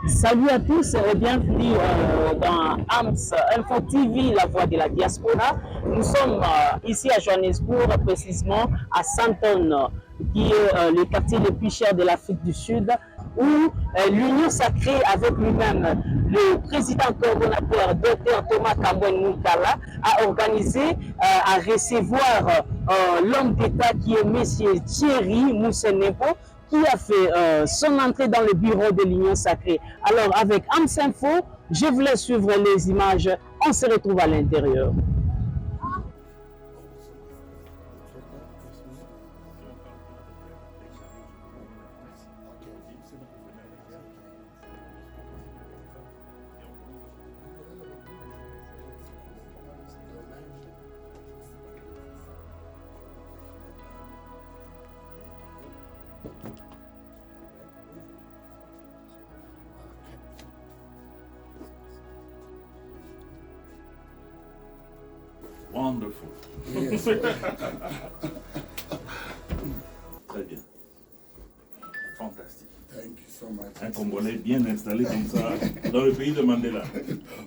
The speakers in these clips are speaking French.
Salut à tous et bienvenue dans AMS Info TV, la voix de la diaspora. Nous sommes ici à Johannesburg, précisément à Sandton, qui est le quartier le plus cher de l'Afrique du Sud, où l'Union sacrée avec lui-même, le président coordonnateur Dr Thomas Kambwen Munkala, a organisé à recevoir l'homme d'État qui est M. Thierry Moussenepo, qui a fait son entrée dans le bureau de l'Union sacrée. Alors, avec AMS Info, je voulais suivre les images. On se retrouve à l'intérieur. Wonderful. Yes. Très bien. Fantastique. Thank you so much. Un Congolais bien installé comme ça dans le pays de Mandela.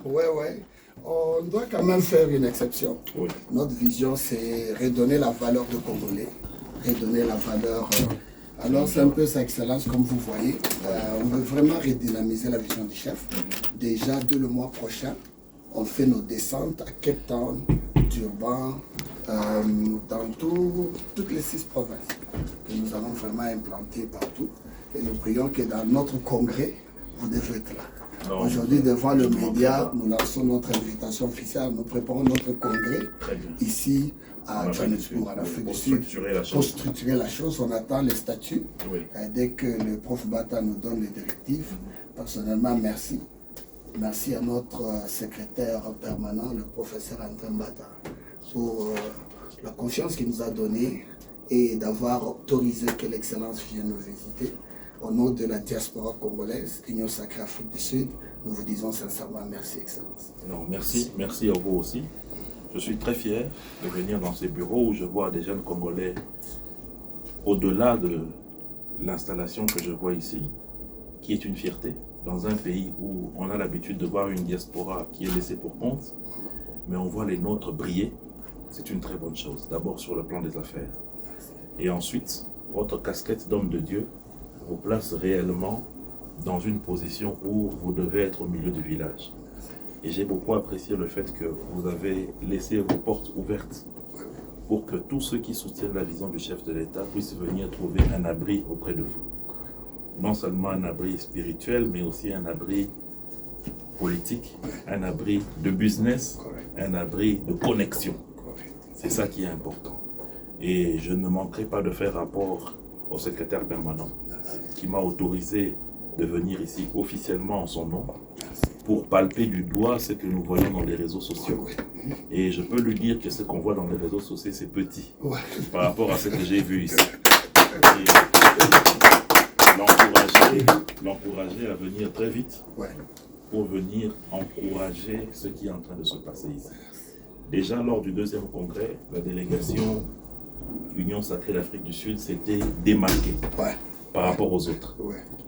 Ouais. On doit quand même faire une exception. Oui. Notre vision, c'est redonner la valeur de Congolais, redonner la valeur. Alors, c'est un peu sa excellence, comme vous voyez. On veut vraiment redynamiser la vision du chef. Déjà, dès le mois prochain, on fait nos descentes à Cape Town, Durban, dans toutes les 6 provinces que nous allons vraiment implanter partout. Et nous prions que dans notre congrès, vous devez être là. Aujourd'hui, devant le média, nous lançons notre invitation officielle. Nous préparons notre congrès ici à Johannesburg, en Afrique du Sud. Pour structurer la chose, on attend les statuts. Oui. Dès que le prof Bata nous donne les directives, personnellement, merci. Merci à notre secrétaire permanent, le professeur Antoine Bata, pour la confiance qu'il nous a donnée et d'avoir autorisé que l'Excellence vienne nous visiter. Au nom de la diaspora congolaise, Union sacrée Afrique du Sud, nous vous disons sincèrement merci, Excellence. Non, merci à vous aussi. Je suis très fier de venir dans ces bureaux où je vois des jeunes Congolais au-delà de l'installation que je vois ici, qui est une fierté dans un pays où on a l'habitude de voir une diaspora qui est laissée pour compte, mais on voit les nôtres briller. C'est une très bonne chose, d'abord sur le plan des affaires. Et ensuite, votre casquette d'homme de Dieu vous place réellement dans une position où vous devez être au milieu du village. Et j'ai beaucoup apprécié le fait que vous avez laissé vos portes ouvertes pour que tous ceux qui soutiennent la vision du chef de l'État puissent venir trouver un abri auprès de vous. Non seulement un abri spirituel, mais aussi un abri politique, un abri de business, un abri de connexion. C'est ça qui est important. Et je ne manquerai pas de faire rapport au secrétaire permanent qui m'a autorisé de venir ici officiellement en son nom pour palper du doigt ce que nous voyons dans les réseaux sociaux. Et je peux lui dire que ce qu'on voit dans les réseaux sociaux, c'est petit par rapport à ce que j'ai vu ici. L'encourager à venir très vite pour venir encourager ce qui est en train de se passer ici. Déjà lors du 2e congrès, la délégation Union sacrée d'Afrique du Sud s'était démarquée par rapport aux autres.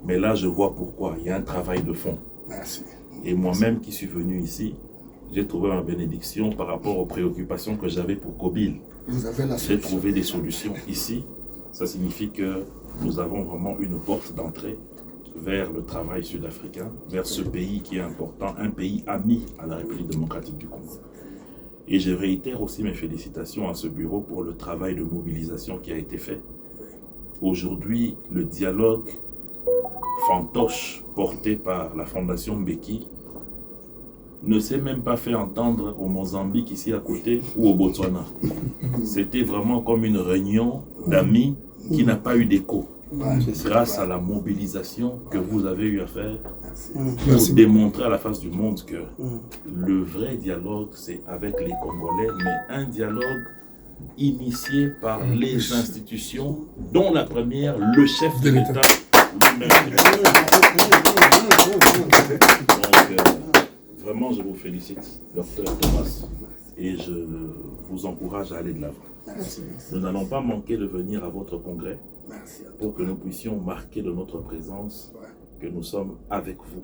Mais là, je vois pourquoi. Il y a un travail de fond. Merci. Et moi-même qui suis venu ici, j'ai trouvé ma bénédiction par rapport aux préoccupations que j'avais pour Kobil. J'ai trouvé des solutions ici. Ça signifie que nous avons vraiment une porte d'entrée vers le travail sud-africain, vers ce pays qui est important, un pays ami à la République démocratique du Congo. Et je réitère aussi mes félicitations à ce bureau pour le travail de mobilisation qui a été fait. Aujourd'hui, le dialogue fantoche porté par la Fondation Mbeki ne s'est même pas fait entendre au Mozambique ici à côté ou au Botswana. C'était vraiment comme une réunion d'amis qui n'a pas eu d'écho. Grâce à la mobilisation que vous avez eu à faire pour démontrer à la face du monde que le vrai dialogue, c'est avec les Congolais, mais un dialogue initié par les institutions, dont la première, le chef de l'État lui-même. Donc, vraiment, je vous félicite, Dr Thomas, et je vous encourage à aller de l'avant. Nous n'allons pas manquer de venir à votre congrès pour que nous puissions marquer de notre présence que nous sommes avec vous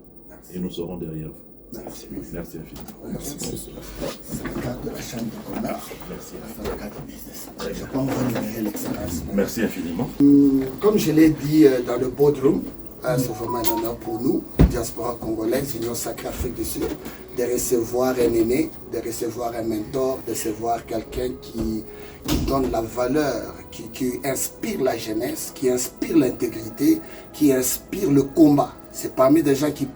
et nous serons derrière vous. Merci. Merci infiniment. Merci. C'est le cadre de la Chambre de commerce. Merci. C'est le cadre du business. Je peux en rémunérer l'excellence. Merci infiniment. Comme je l'ai dit dans le boardroom, c'est vraiment un honneur pour nous, diaspora congolaise, Union Sacrée Afrique du Sud, de recevoir un aîné, de recevoir un mentor, de recevoir quelqu'un qui donne la valeur, qui inspire la jeunesse, qui inspire l'intégrité, qui inspire le combat. C'est parmi des gens qui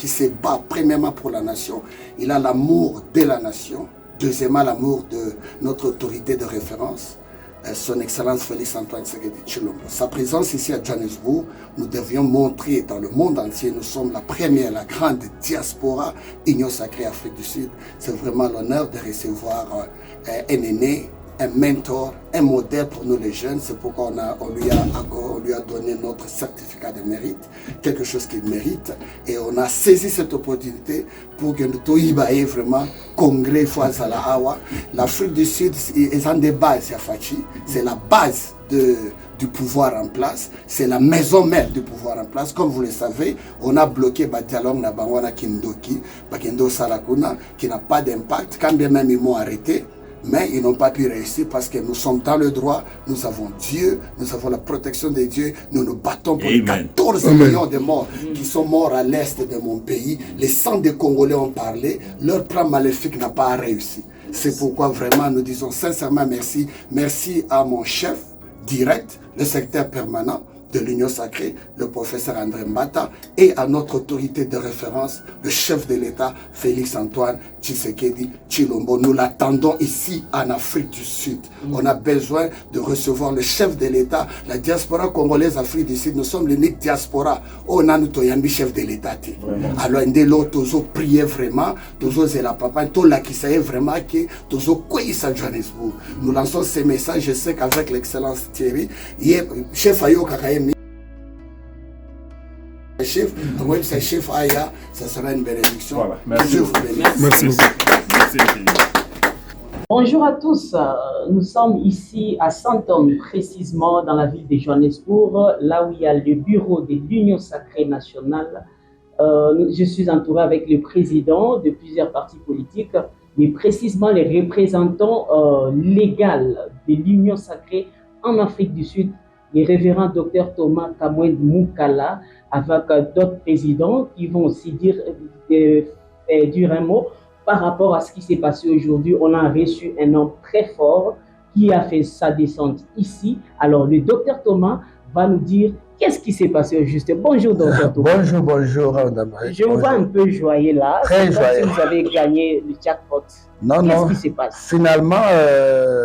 se battent premièrement pour la nation. Il a l'amour de la nation, deuxièmement l'amour de notre autorité de référence, son Excellence Félix Antoine Tshisekedi Tshilombo. Sa présence ici à Johannesburg, nous devions montrer dans le monde entier, nous sommes la première, la grande diaspora Union Sacrée Afrique du Sud. C'est vraiment l'honneur de recevoir un aîné, un mentor, un modèle pour nous les jeunes. C'est pourquoi on lui a donné notre certificat de mérite, quelque chose qu'il mérite. Et on a saisi cette opportunité pour que nous toyibaye vraiment congrès Fouazala Awa. L'Afrique du Sud est en des bases, Yafachi. C'est la base du pouvoir en place. C'est la maison mère du pouvoir en place. Comme vous le savez, on a bloqué Badialong Nabangwana Kindoki, Bakendo Sarakuna, qui n'a pas d'impact. Quand bien même ils m'ont arrêté, mais ils n'ont pas pu réussir parce que nous sommes dans le droit, nous avons Dieu, nous avons la protection de Dieu, nous nous battons pour les 14 millions de morts qui sont morts à l'est de mon pays. Les 100 des Congolais ont parlé, leur plan maléfique n'a pas réussi. C'est pourquoi vraiment nous disons sincèrement merci. Merci à mon chef direct, le secrétaire permanent de l'Union Sacrée, le professeur André Mbata, et à notre autorité de référence, le chef de l'État, Félix Antoine Tshisekedi Tshilombo. Nous l'attendons ici en Afrique du Sud. On a besoin de recevoir le chef de l'État, la diaspora congolaise Afrique du Sud. Nous sommes l'unique diaspora. On a notre chef de l'État. Alors, nous prier vraiment, nous la papa, tout là qui sait vraiment que nous quoi à Johannesburg. Nous lançons ces messages. Je sais qu'avec l'excellence Thierry, chef Ayo Kakaye, chef, chef Aya, ça sera une bénédiction. Voilà, merci. Je vous bénisse. Merci beaucoup. Merci infiniment. Bonjour à tous, nous sommes ici à Sandton, précisément dans la ville de Johannesburg, là où il y a le bureau de l'Union Sacrée Nationale. Je suis entouré avec le président de plusieurs partis politiques, mais précisément les représentants légaux de l'Union Sacrée en Afrique du Sud, le révérend Dr Thomas Kamwend Moukala, avec d'autres présidents qui vont aussi dire un mot par rapport à ce qui s'est passé aujourd'hui. On a reçu un homme très fort qui a fait sa descente ici. Alors, le docteur Thomas va nous dire qu'est-ce qui s'est passé au juste. Bonjour, docteur Thomas. Bonjour, Je vous vois un peu joyeux là. Très joyeux. Si vous avez gagné le jackpot. Non. Qu'est-ce qui se passe? Finalement,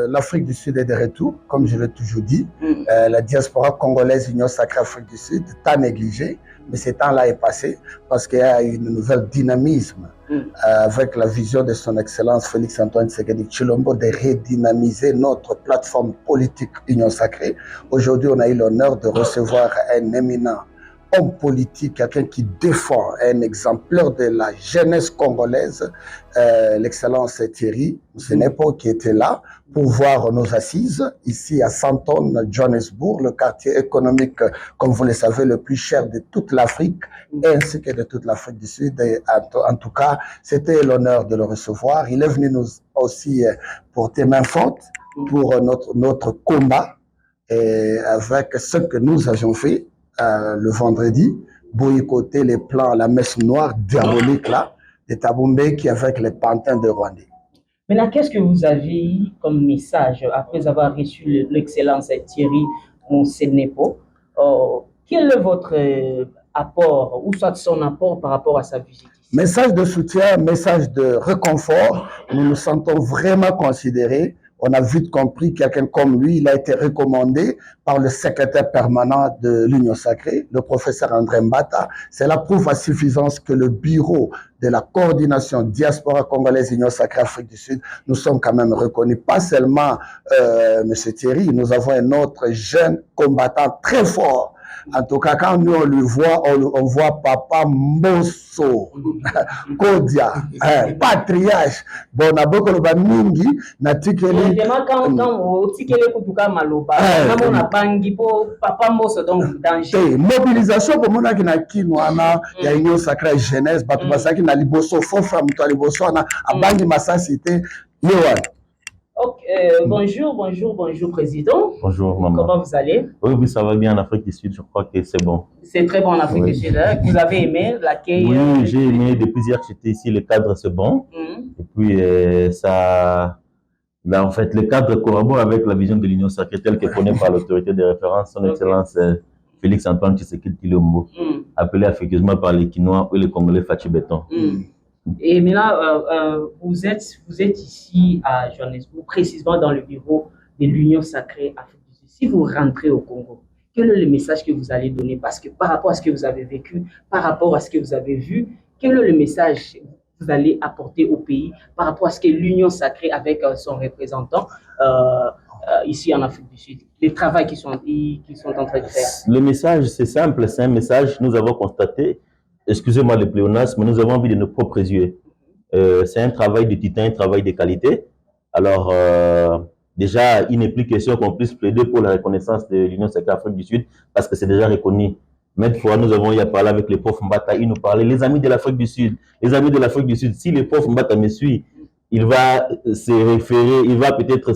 l'Afrique du Sud est de retour, comme je l'ai toujours dit. La diaspora congolaise Union Sacrée Afrique du Sud, tant négligée, mais ce temps-là est passé parce qu'il y a une nouvelle dynamisme avec la vision de son Excellence Félix Antoine Tshisekedi Tshilombo de redynamiser notre plateforme politique Union Sacrée. Aujourd'hui, on a eu l'honneur de recevoir un éminent homme politique, quelqu'un qui défend, un exemplaire de la jeunesse congolaise, l'excellence Thierry Msenepo, qui était là pour voir nos assises ici à Sandton, Johannesburg, le quartier économique, comme vous le savez, le plus cher de toute l'Afrique, ainsi que de toute l'Afrique du Sud. Et en tout cas, c'était l'honneur de le recevoir. Il est venu nous aussi porter main forte pour notre combat, et avec ce que nous avions fait le vendredi, boycotter les plans, la messe noire diabolique là, de Tabombé qui avec les pantins de Rwandais. Maintenant, qu'est-ce que vous avez eu comme message après avoir reçu l'excellence Thierry Msenepo? Quel est votre apport, ou soit son apport par rapport à sa visite? Message de soutien, message de réconfort. Nous nous sentons vraiment considérés. On a vite compris quelqu'un comme lui, il a été recommandé par le secrétaire permanent de l'Union Sacrée, le professeur André Mbata. C'est la preuve à suffisance que le bureau de la coordination diaspora congolaise Union Sacrée Afrique du Sud, nous sommes quand même reconnus. Pas seulement M. Thierry, nous avons un autre jeune combattant très fort, En tout cas, quand nous on le voit, on voit Papa Mbosso, Kodia, patriarche. Bon, on a beaucoup de mingi, na tikeli. Quand on tikeli kutuka maloba, on a bangi pour Papa Mbosso donc danger. Mobilisation pour mon qui na kinwana, il y a une sacrée jeunesse, batu basaki na liboso fofa mto liboso na abangi masasité. Bonjour, Président. Bonjour, maman. Comment vous allez? Oui, ça va bien en Afrique du Sud, je crois que c'est bon. C'est très bon en Afrique du Sud. Hein? Vous avez aimé l'accueil? Oui, j'ai aimé. Depuis hier que j'étais ici, le cadre, c'est bon. Et puis, là, en fait, le cadre collabore avec la vision de l'Union sacrée telle que prônée par l'autorité de référence, son Excellence Félix-Antoine Tshisekedi Tshilombo, appelé affectueusement par les Quinois ou les Congolais Fachi Béton. Et maintenant, vous êtes ici à Johannesburg, précisément dans le bureau de l'Union sacrée Afrique du Sud. Si vous rentrez au Congo, quel est le message que vous allez donner? Parce que par rapport à ce que vous avez vécu, par rapport à ce que vous avez vu, quel est le message que vous allez apporter au pays par rapport à ce que l'Union sacrée avec son représentant ici en Afrique du Sud, les travaux qu'ils sont en train de faire? Le message, c'est simple, c'est un message, nous avons constaté. Excusez-moi le pléonasme, mais nous avons envie de nos propres yeux. C'est un travail de titan, un travail de qualité. Alors, déjà, il n'est plus question qu'on puisse plaider pour la reconnaissance de l'Union sacrée Afrique du Sud, parce que c'est déjà reconnu. Maintes fois, nous avons eu à parler avec les profs Mbata, ils nous parlaient, les amis de l'Afrique du Sud, les amis de l'Afrique du Sud, si le prof Mbata me suit, il va se référer, il va peut-être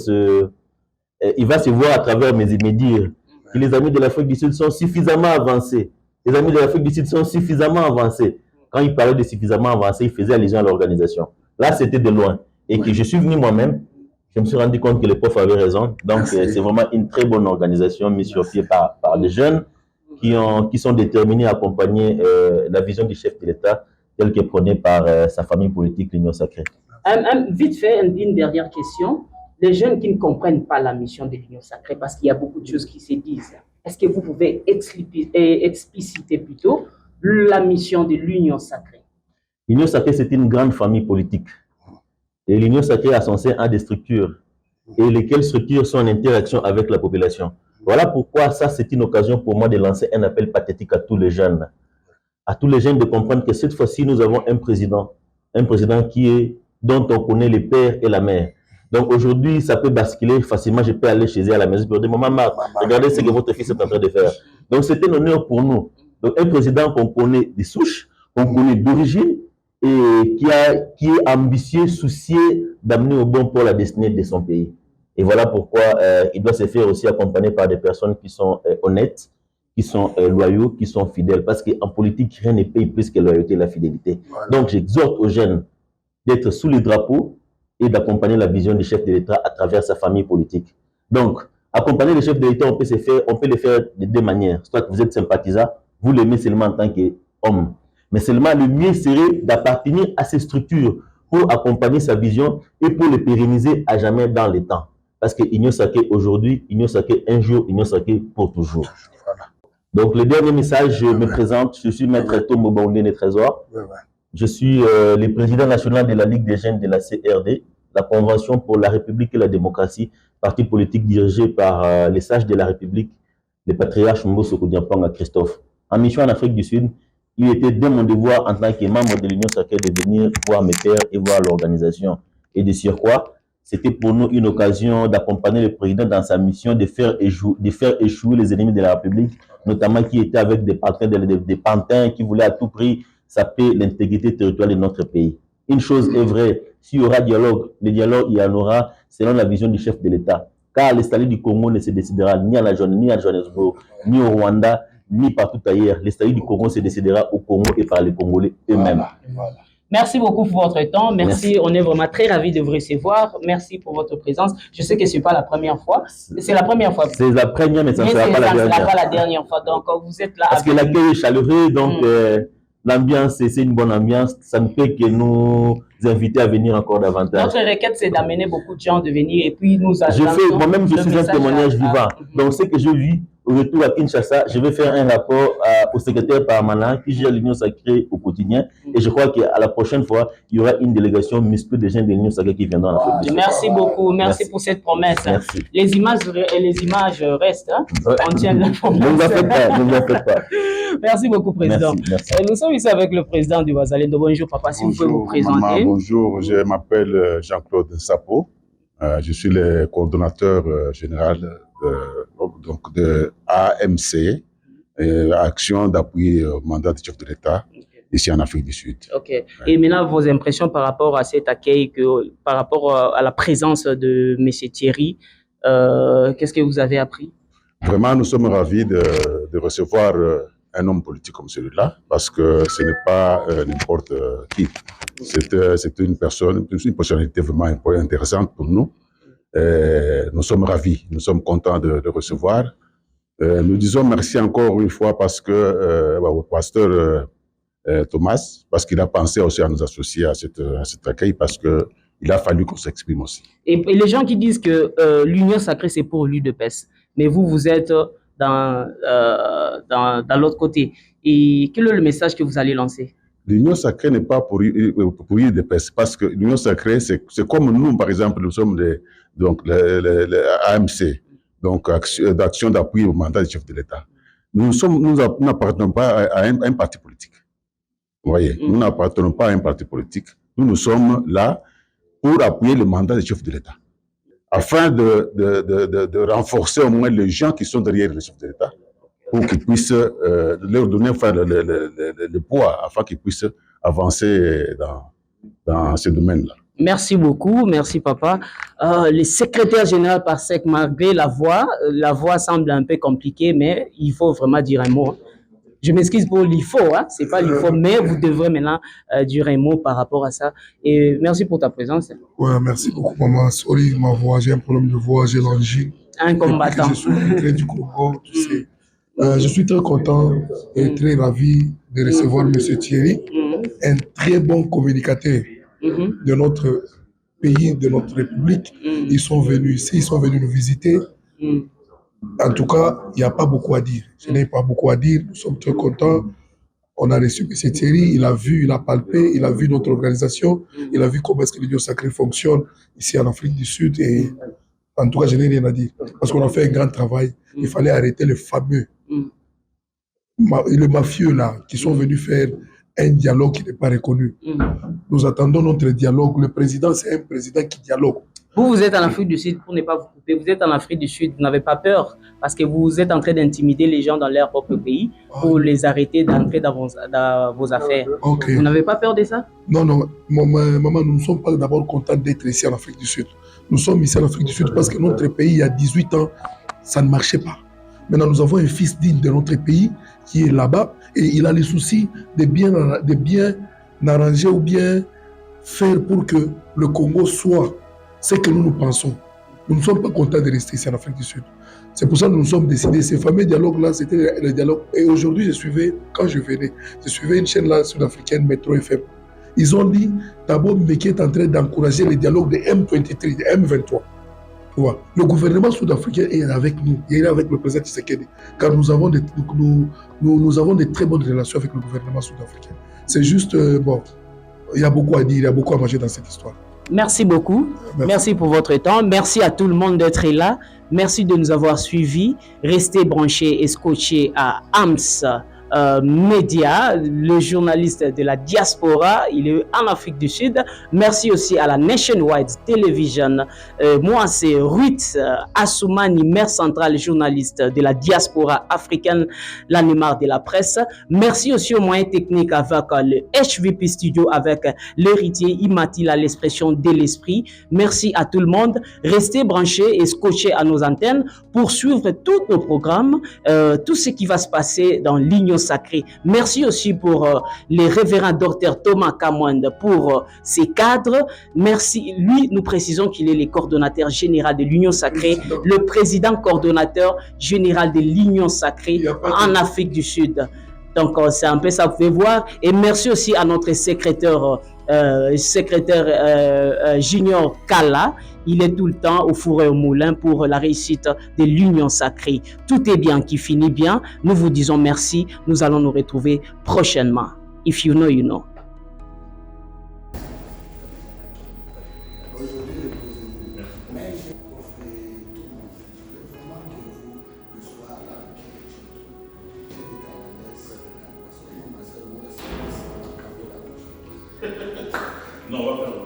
il va se voir à travers mes dires que les amis de l'Afrique du Sud sont suffisamment avancés. Les amis de l'Afrique du Sud sont suffisamment avancés. Quand il parlait de suffisamment avancés, il faisait allusion à l'organisation. Là, c'était de loin. Et que je suis venu moi-même, je me suis rendu compte que les profs avaient raison. Donc, c'est vraiment une très bonne organisation mise sur pied par des jeunes qui sont déterminés à accompagner la vision du chef de l'État telle qu'elle prônée par sa famille politique, l'Union sacrée. Vite fait, une dernière question. Les jeunes qui ne comprennent pas la mission de l'Union sacrée, parce qu'il y a beaucoup de choses qui se disent, est-ce que vous pouvez expliciter plutôt la mission de l'Union sacrée? L'Union sacrée, c'est une grande famille politique. Et l'Union sacrée a son sein à des structures. Et lesquelles structures sont en interaction avec la population. Voilà pourquoi ça, c'est une occasion pour moi de lancer un appel pathétique à tous les jeunes. À tous les jeunes de comprendre que cette fois-ci, nous avons un président dont on connaît le père et la mère. Donc aujourd'hui, ça peut basculer facilement. Je peux aller chez elle à la maison pour dire, maman, regardez ce que votre fils est en train de faire. Donc c'est un honneur pour nous. Donc un président qu'on connaît des souches, qu'on connaît d'origine et qui est ambitieux, soucieux d'amener au bon port la destinée de son pays. Et voilà pourquoi il doit se faire aussi accompagner par des personnes qui sont honnêtes, qui sont loyaux, qui sont fidèles. Parce qu'en politique, rien ne paye plus que la loyauté et la fidélité. Voilà. Donc j'exhorte aux jeunes d'être sous les drapeaux et d'accompagner la vision du chef de l'État à travers sa famille politique. Donc, accompagner le chef de l'État, on peut le faire de deux manières. Soit vous êtes sympathisant, vous l'aimez seulement en tant qu'homme. Mais seulement le mieux serait d'appartenir à ces structures pour accompagner sa vision et pour le pérenniser à jamais dans le temps. Parce que Union sacrée aujourd'hui, Union sacrée un jour, Union sacrée pour toujours. Voilà. Donc, le dernier message, je me présente, je suis Maître Tomo Baoundé Trésor. Je suis le président national de la Ligue des jeunes de la CRD, la Convention pour la République et la démocratie, parti politique dirigé par les sages de la République, le patriarche Mbosso Kodiampanga Christophe. En mission en Afrique du Sud, il était de mon devoir en tant que membre de l'Union sacrée de venir voir mes pairs et voir l'organisation. Et de surcroît, c'était pour nous une occasion d'accompagner le président dans sa mission de faire échouer les ennemis de la République, notamment qui étaient avec des pantins qui voulaient à tout prix saper l'intégrité territoriale de notre pays. Une chose est vraie, s'il y aura dialogue, le dialogue il y en aura selon la vision du chef de l'État. Car le salut du Congo ne se décidera ni à Johannesburg, ni au Rwanda, ni partout ailleurs. Le salut du Congo se décidera au Congo et par les Congolais eux-mêmes. Voilà. Merci beaucoup pour votre temps. Merci. On est vraiment très ravis de vous recevoir. Merci pour votre présence. Je sais que ce n'est pas la première fois. C'est la première fois. C'est la première, mais ça ne sera pas la dernière. Ça ne sera pas la dernière fois. Donc, vous êtes là. Parce que l'accueil est chaleureux, donc l'ambiance, c'est une bonne ambiance. Ça ne peut que nous inviter à venir encore davantage. Notre requête, c'est d'amener beaucoup de gens de venir et puis nous moi-même, je suis un témoignage vivant. Donc, ce que je vis au retour à Kinshasa, je vais faire un rapport au secrétaire permanent qui gère l'Union sacrée au quotidien. Et je crois qu'à la prochaine fois, il y aura une délégation musclée des gens de l'Union sacrée qui viendront en Afrique du Sud. Merci beaucoup, merci pour cette promesse. Merci. Les images restent, hein? On tient la promesse. Ne vous en faites pas, ne vous en faites pas. Merci beaucoup, Président. Merci. Nous sommes ici avec le président du Wazalendo. Bonjour, papa, si vous pouvez vous présenter. Maman, bonjour, je m'appelle Jean-Claude Sapo. Je suis le coordonnateur général de AMC, Action d'appui au mandat du chef de l'État, ici en Afrique du Sud. Ok. Ouais. Et maintenant, vos impressions par rapport à cet accueil, par rapport à la présence de M. Thierry, qu'est-ce que vous avez appris? Vraiment, nous sommes ravis de recevoir un homme politique comme celui-là, parce que ce n'est pas n'importe qui. C'est une personnalité vraiment intéressante pour nous. Nous sommes ravis, nous sommes contents de le recevoir. Nous disons merci encore une fois parce que au pasteur Thomas, parce qu'il a pensé aussi à nous associer à cet accueil, parce qu'il a fallu qu'on s'exprime aussi. Et les gens qui disent que l'Union sacrée, c'est pour l'UDPS, mais vous êtes dans l'autre côté. Et quel est le message que vous allez lancer? L'Union sacrée n'est pas pour UDPS, parce que l'Union sacrée, c'est comme nous, par exemple, nous sommes AMC, donc d'action d'appui au mandat du chef de l'État. Nous n'appartenons pas à un parti politique. Vous voyez, nous n'appartenons pas à un parti politique. Nous sommes là pour appuyer le mandat du chef de l'État, afin de renforcer au moins les gens qui sont derrière le chef de l'État, pour qu'ils puissent leur donner le poids, afin qu'ils puissent avancer dans ce domaine-là. Merci beaucoup, merci papa. Le secrétaire général Parsec, malgré la voix semble un peu compliquée, mais il faut vraiment dire un mot. Je m'excuse pour l'IFO, hein? C'est pas l'IFO, mais vous devrez maintenant dire un mot par rapport à ça. Et merci pour ta présence. Ouais, merci beaucoup, maman. Sorry, ma voix, j'ai un problème de voix, j'ai l'angine. Un combattant. Je suis entré du Congo, tu sais. Je suis très content et très ravi de recevoir M. Thierry, un très bon communicateur de notre pays, de notre République. Ils sont venus ici, ils sont venus nous visiter. En tout cas, il n'y a pas beaucoup à dire. Je n'ai pas beaucoup à dire. Nous sommes très contents. On a reçu M. Thierry, il a vu, il a palpé, il a vu notre organisation, il a vu comment est-ce que l'Union sacrée fonctionne ici en Afrique du Sud. Et en tout cas, je n'ai rien à dire. Parce qu'on a fait un grand travail. Il fallait arrêter le fameux, le mafieux là, qui sont venus faire un dialogue qui n'est pas reconnu. Nous attendons notre dialogue. Le président, c'est un président qui dialogue. Vous êtes en Afrique du Sud, pour ne pas vous couper, vous êtes en Afrique du Sud, vous n'avez pas peur parce que vous êtes en train d'intimider les gens dans leur propre pays pour les arrêter d'entrer dans vos affaires. Okay. Vous n'avez pas peur de ça? Non, non, maman, nous ne sommes pas d'abord contents d'être ici en Afrique du Sud. Nous sommes ici en Afrique du Sud parce que notre pays, il y a 18 ans, ça ne marchait pas. Maintenant, nous avons un fils digne de notre pays qui est là-bas et il a les soucis de bien arranger ou bien faire pour que le Congo soit ce que nous pensons. Nous ne sommes pas contents de rester ici en Afrique du Sud. C'est pour ça que nous nous sommes décidés. Ces fameux dialogues-là, c'était le dialogue. Et aujourd'hui, quand je venais, je suivais une chaîne là sud-africaine, Metro FM. Ils ont dit, Thabo Mbeki est en train d'encourager les dialogues de M23, de M23. Voilà. Le gouvernement sud-africain est avec nous, il est avec le président Tshisekedi, car nous avons de très bonnes relations avec le gouvernement sud-africain. C'est juste, bon, il y a beaucoup à dire, il y a beaucoup à manger dans cette histoire. Merci beaucoup. Merci pour votre temps. Merci à tout le monde d'être là. Merci de nous avoir suivis. Restez branchés et scotchés à AMS Média, le journaliste de la diaspora. Il est en Afrique du Sud. Merci aussi à la Nationwide Television. Moi, c'est Ruth Assoumani, maire centrale journaliste de la diaspora africaine, l'animal de la presse. Merci aussi aux moyens techniques avec le HVP Studio, avec l'héritier Imatila, l'expression de l'esprit. Merci à tout le monde. Restez branchés et scotchés à nos antennes pour suivre tous nos programmes, tout ce qui va se passer dans l'Union sacrée. Merci aussi pour les révérends docteur Thomas Kamwende pour ses cadres. Merci. Lui, nous précisons qu'il est le coordonnateur général de l'Union sacrée, le président coordonnateur général de l'Union sacrée en Afrique du Sud. Donc, c'est un peu ça, vous pouvez voir. Et merci aussi à notre secrétaire secrétaire Junior Kala. Il est tout le temps au four et au moulin pour la réussite de l'Union Sacrée. Tout est bien qui finit bien. Nous vous disons merci. Nous allons nous retrouver prochainement. If you know, you know. Non, on va faire